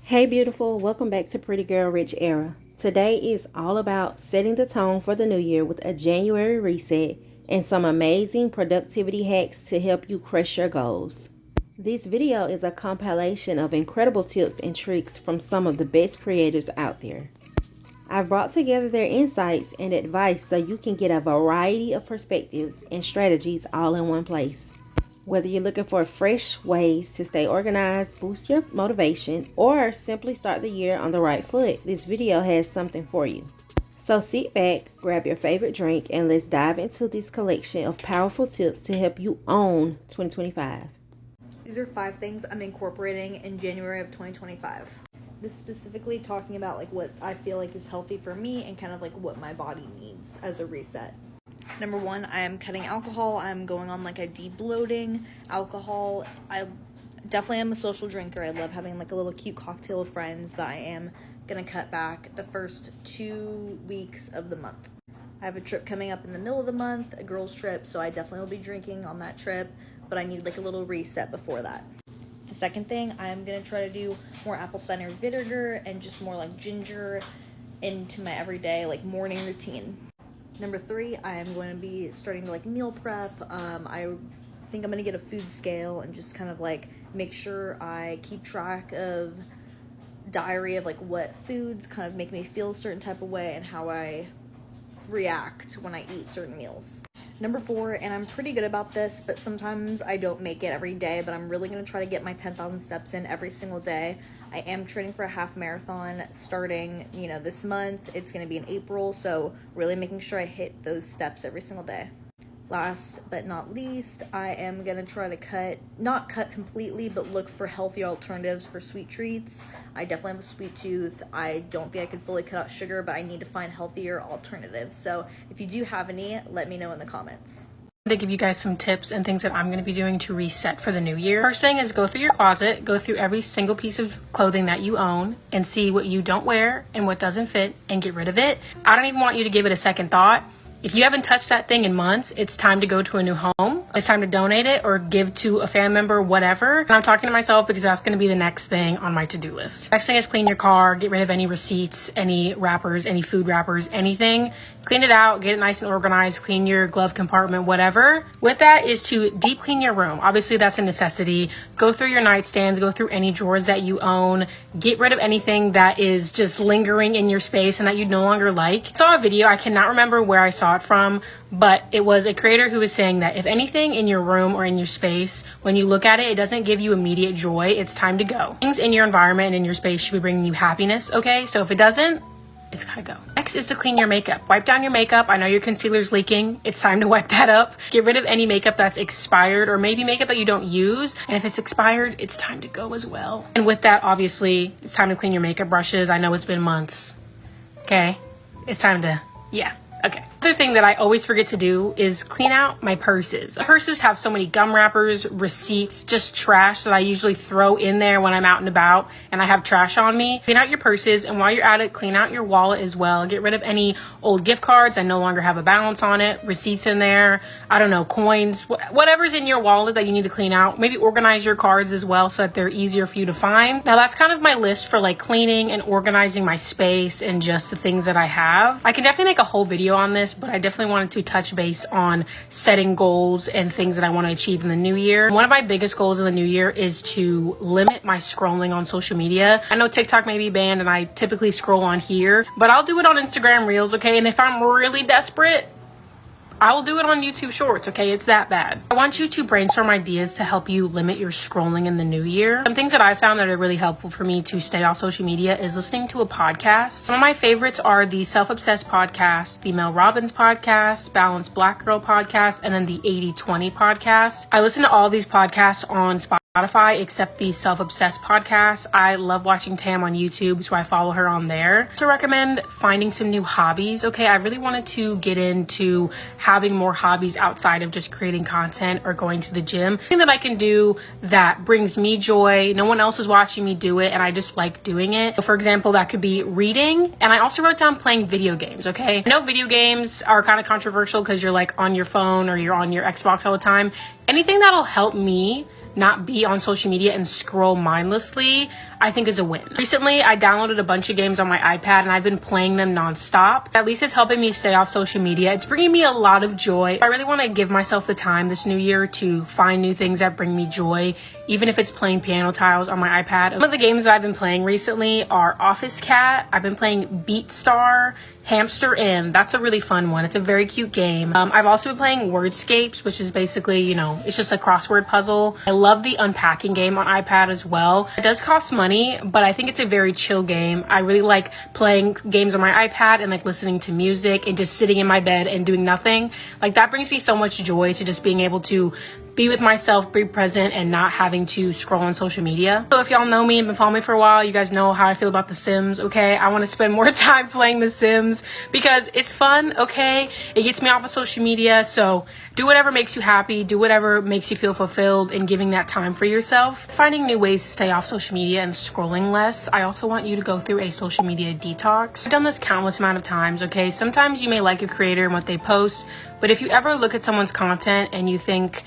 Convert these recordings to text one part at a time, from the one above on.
Hey beautiful, welcome back to Pretty Girl Rich Era. Today is all about setting the tone for the new year with a January reset and some amazing productivity hacks to help you crush your goals. This video is a compilation of incredible tips and tricks from some of the best creators out there. I've brought together their insights and advice so you can get a variety of perspectives and strategies all in one place. Whether you're looking for fresh ways to stay organized, boost your motivation, or simply start the year on the right foot, this video has something for you. So sit back, grab your favorite drink, and let's dive into this collection of powerful tips to help you own 2025. These are 5 things I'm incorporating in January of 2025. This is specifically talking about like what I feel like is healthy for me and kind of like what my body needs as a reset. Number 1, I am cutting alcohol. I'm going on like a de-bloating alcohol. I definitely am a social drinker. I love having like a little cute cocktail with friends, but I am going to cut back the first 2 weeks of the month. I have a trip coming up in the middle of the month, a girls trip, so I definitely will be drinking on that trip, but I need like a little reset before that. The second thing, I'm going to try to do more apple cider vinegar and just more like ginger into my everyday like morning routine. Number 3, I am going to be starting to like meal prep. I think I'm going to get a food scale and just kind of like make sure I keep track of diary of like what foods kind of make me feel a certain type of way and how I react when I eat certain meals. Number 4, and I'm pretty good about this, but sometimes I don't make it every day, but I'm really going to try to get my 10,000 steps in every single day. I am training for a half marathon starting, this month. It's going to be in April, so really making sure I hit those steps every single day. Last but not least, I am going to try to not cut completely, but look for healthy alternatives for sweet treats. I definitely have a sweet tooth. I don't think I could fully cut out sugar, but I need to find healthier alternatives. So if you do have any, let me know in the comments. To give you guys some tips and things that I'm going to be doing to reset for the new year. First thing is go through your closet, go through every single piece of clothing that you own and see what you don't wear and what doesn't fit and get rid of it. I don't even want you to give it a second thought. If you haven't touched that thing in months, it's time to go to a new home. It's time to donate it or give to a family member, whatever. And I'm talking to myself because that's going to be the next thing on my to-do list. Next thing is clean your car, get rid of any receipts, any wrappers, any food wrappers, anything. Clean it out, get it nice and organized, clean your glove compartment, whatever. With that is to deep clean your room. Obviously, that's a necessity. Go through your nightstands, go through any drawers that you own. Get rid of anything that is just lingering in your space and that you no longer like. I saw a video, I cannot remember where I saw it from, but it was a creator who was saying that if anything in your room or in your space, when you look at it, it doesn't give you immediate joy, it's time to go. Things in your environment and in your space should be bringing you happiness, okay? So if it doesn't, it's gotta go. Next is to clean your makeup. Wipe down your makeup. I know your concealer's leaking. It's time to wipe that up. Get rid of any makeup that's expired or maybe makeup that you don't use. And if it's expired, it's time to go as well. And with that, obviously, it's time to clean your makeup brushes. I know it's been months. Okay? It's time to, okay. Other thing that I always forget to do is clean out my purses. Purses have so many gum wrappers, receipts, just trash that I usually throw in there when I'm out and about and I have trash on me. Clean out your purses, and while you're at it, clean out your wallet as well. Get rid of any old gift cards. I no longer have a balance on it. Receipts in there. I don't know, coins, whatever's in your wallet that you need to clean out. Maybe organize your cards as well so that they're easier for you to find. Now that's kind of my list for like cleaning and organizing my space and just the things that I have. I can definitely make a whole video on this, but I definitely wanted to touch base on setting goals and things that I want to achieve in the new year. One of my biggest goals in the new year is to limit my scrolling on social media. I know TikTok may be banned and I typically scroll on here, but I'll do it on Instagram Reels, okay? And if I'm really desperate, I will do it on YouTube Shorts, okay? It's that bad. I want you to brainstorm ideas to help you limit your scrolling in the new year. Some things that I found that are really helpful for me to stay off social media is listening to a podcast. Some of my favorites are the Self-Obsessed podcast, the Mel Robbins podcast, Balanced Black Girl podcast, and then the 80/20 podcast. I listen to all these podcasts on Spotify except the Self-Obsessed podcast. I love watching Tam on YouTube, so I follow her on there. To recommend finding some new hobbies. Okay, I really wanted to get into having more hobbies outside of just creating content or going to the gym. Something that I can do that brings me joy. No one else is watching me do it and I just like doing it. So for example, that could be reading, and I also wrote down playing video games, okay? I know video games are kind of controversial because you're like on your phone or you're on your Xbox all the time. Anything that'll help me not be on social media and scroll mindlessly, I think is a win. Recently, I downloaded a bunch of games on my iPad and I've been playing them nonstop. At least it's helping me stay off social media. It's bringing me a lot of joy. I really want to give myself the time this new year to find new things that bring me joy, even if it's playing piano tiles on my iPad. Some of the games that I've been playing recently are Office Cat. I've been playing Beat Star, Hamster Inn. That's a really fun one. It's a very cute game. I've also been playing Wordscapes, which is basically, you know, it's just a crossword puzzle. I love the unpacking game on iPad as well. It does cost money, but I think it's a very chill game. I really like playing games on my iPad and like listening to music and just sitting in my bed and doing nothing. Like that brings me so much joy to just being able to be with myself, be present, and not having to scroll on social media. So if y'all know me and been following me for a while, you guys know how I feel about The Sims, okay? I want to spend more time playing The Sims because it's fun, okay? It gets me off of social media, so do whatever makes you happy, do whatever makes you feel fulfilled, and giving that time for yourself. Finding new ways to stay off social media and scrolling less. I also want you to go through a social media detox. I've done this countless amount of times, okay? Sometimes you may like a creator and what they post, but if you ever look at someone's content and you think,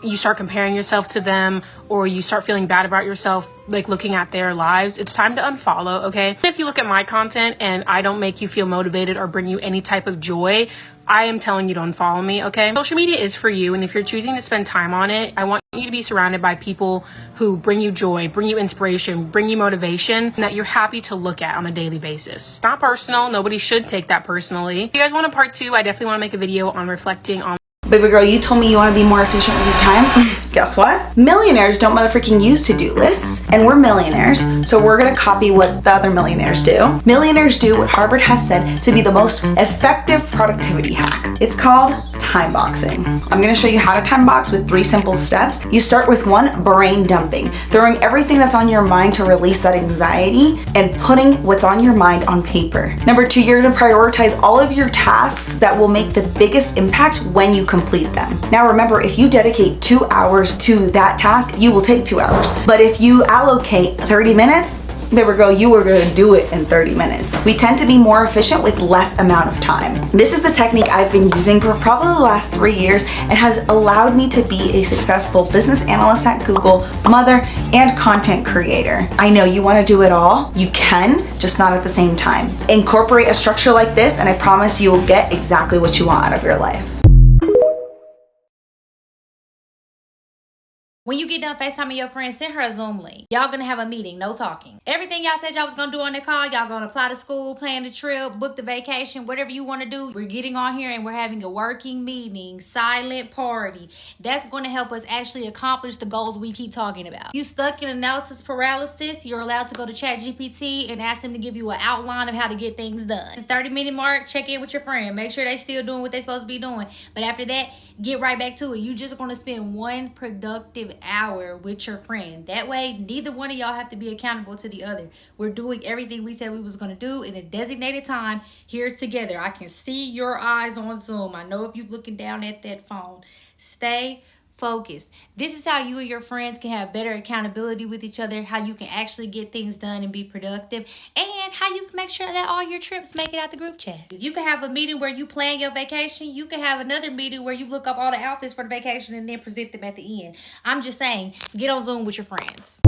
you start comparing yourself to them, or you start feeling bad about yourself, like looking at their lives, it's time to unfollow, okay? If you look at my content and I don't make you feel motivated or bring you any type of joy, I am telling you to unfollow me, okay? Social media is for you, and if you're choosing to spend time on it, I want you to be surrounded by people who bring you joy, bring you inspiration, bring you motivation, and that you're happy to look at on a daily basis. It's not personal. Nobody should take that personally. If you guys want a part 2, I definitely want to make a video on reflecting on. Baby girl, you told me you want to be more efficient with your time. Guess what? Millionaires don't motherfucking use to-do lists, and we're millionaires, so we're gonna copy what the other millionaires do. Millionaires do what Harvard has said to be the most effective productivity hack. It's called time boxing. I'm gonna show you how to time box with 3 simple steps. You start with 1, brain dumping, throwing everything that's on your mind to release that anxiety and putting what's on your mind on paper. Number 2, you're gonna prioritize all of your tasks that will make the biggest impact when you complete them. Now remember, if you dedicate 2 hours to that task, you will take 2 hours. But if you allocate 30 minutes, baby girl, you are gonna do it in 30 minutes. We tend to be more efficient with less amount of time. This is the technique I've been using for probably the last 3 years and has allowed me to be a successful business analyst at Google, mother, and content creator. I know you wanna do it all. You can, just not at the same time. Incorporate a structure like this and I promise you will get exactly what you want out of your life. When you get done FaceTiming your friend, send her a Zoom link. Y'all gonna have a meeting, no talking. Everything y'all said y'all was gonna do on the call, y'all gonna apply to school, plan the trip, book the vacation, whatever you wanna do. We're getting on here and we're having a working meeting, silent party. That's gonna help us actually accomplish the goals we keep talking about. You stuck in analysis paralysis, you're allowed to go to ChatGPT and ask them to give you an outline of how to get things done. The 30-minute mark, check in with your friend. Make sure they still doing what they supposed to be doing. But after that, get right back to it. You just gonna spend 1 productive hour with your friend. That way, neither one of y'all have to be accountable to the other. We're doing everything we said we was going to do in a designated time here together. I can see your eyes on Zoom. I know if you're looking down at that phone. Stay focused. This is how you and your friends can have better accountability with each other, how you can actually get things done and be productive, and how you can make sure that all your trips make it out the group chat. You can have a meeting where you plan your vacation. You can have another meeting where you look up all the outfits for the vacation and then present them at the end. I'm just saying, get on Zoom with your friends.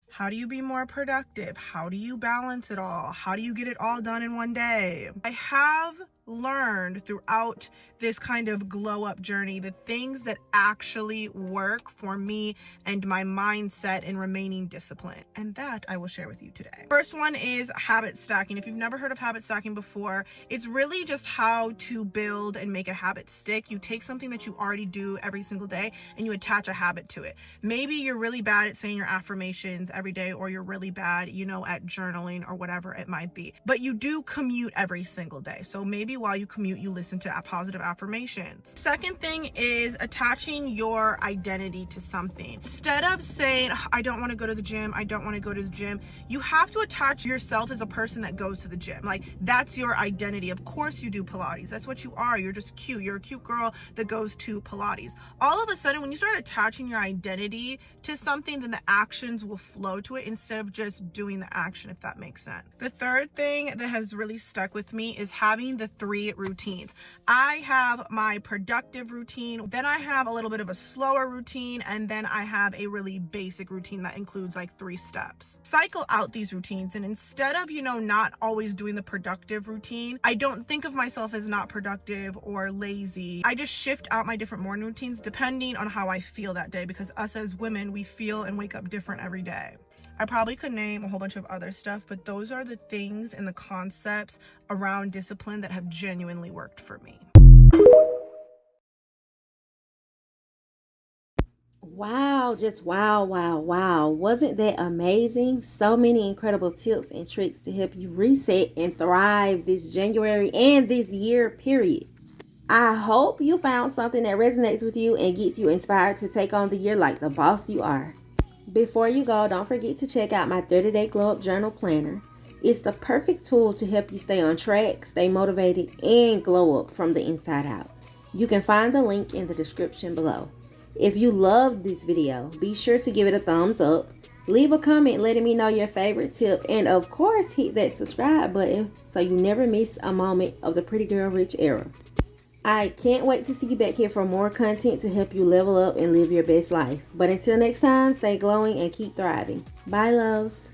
How do you be more productive? How do you balance it all? How do you get it all done in one day? I have learned throughout this kind of glow up journey the things that actually work for me and my mindset in remaining disciplined, and that I will share with you today. First one is habit stacking. If you've never heard of habit stacking before, it's really just how to build and make a habit stick. You take something that you already do every single day and you attach a habit to it. Maybe you're really bad at saying your affirmations every day, or you're really bad, at journaling or whatever it might be, but you do commute every single day. So maybe while you commute, you listen to positive affirmations. Second thing is attaching your identity to something. Instead of saying, I don't want to go to the gym, I don't want to go to the gym, you have to attach yourself as a person that goes to the gym. Like, that's your identity. Of course you do Pilates. That's what you are. You're just cute. You're a cute girl that goes to Pilates. All of a sudden, when you start attaching your identity to something, then the actions will flow to it instead of just doing the action, if that makes sense. The third thing that has really stuck with me is having the 3 routines. I have my productive routine, then I have a little bit of a slower routine, and then I have a really basic routine that includes like 3 steps. Cycle out these routines, and instead of, not always doing the productive routine, I don't think of myself as not productive or lazy. I just shift out my different morning routines depending on how I feel that day, because us as women, we feel and wake up different every day. I probably could name a whole bunch of other stuff, but those are the things and the concepts around discipline that have genuinely worked for me. Wow, just wow, wow, wow. Wasn't that amazing? So many incredible tips and tricks to help you reset and thrive this January and this year period. I hope you found something that resonates with you and gets you inspired to take on the year like the boss you are. Before you go, don't forget to check out my 30-day Glow Up Journal Planner. It's the perfect tool to help you stay on track, stay motivated, and glow up from the inside out. You can find the link in the description below. If you loved this video, be sure to give it a thumbs up, leave a comment letting me know your favorite tip, and of course hit that subscribe button so you never miss a moment of the Pretty Girl Rich era. I can't wait to see you back here for more content to help you level up and live your best life. But until next time, stay glowing and keep thriving. Bye, loves.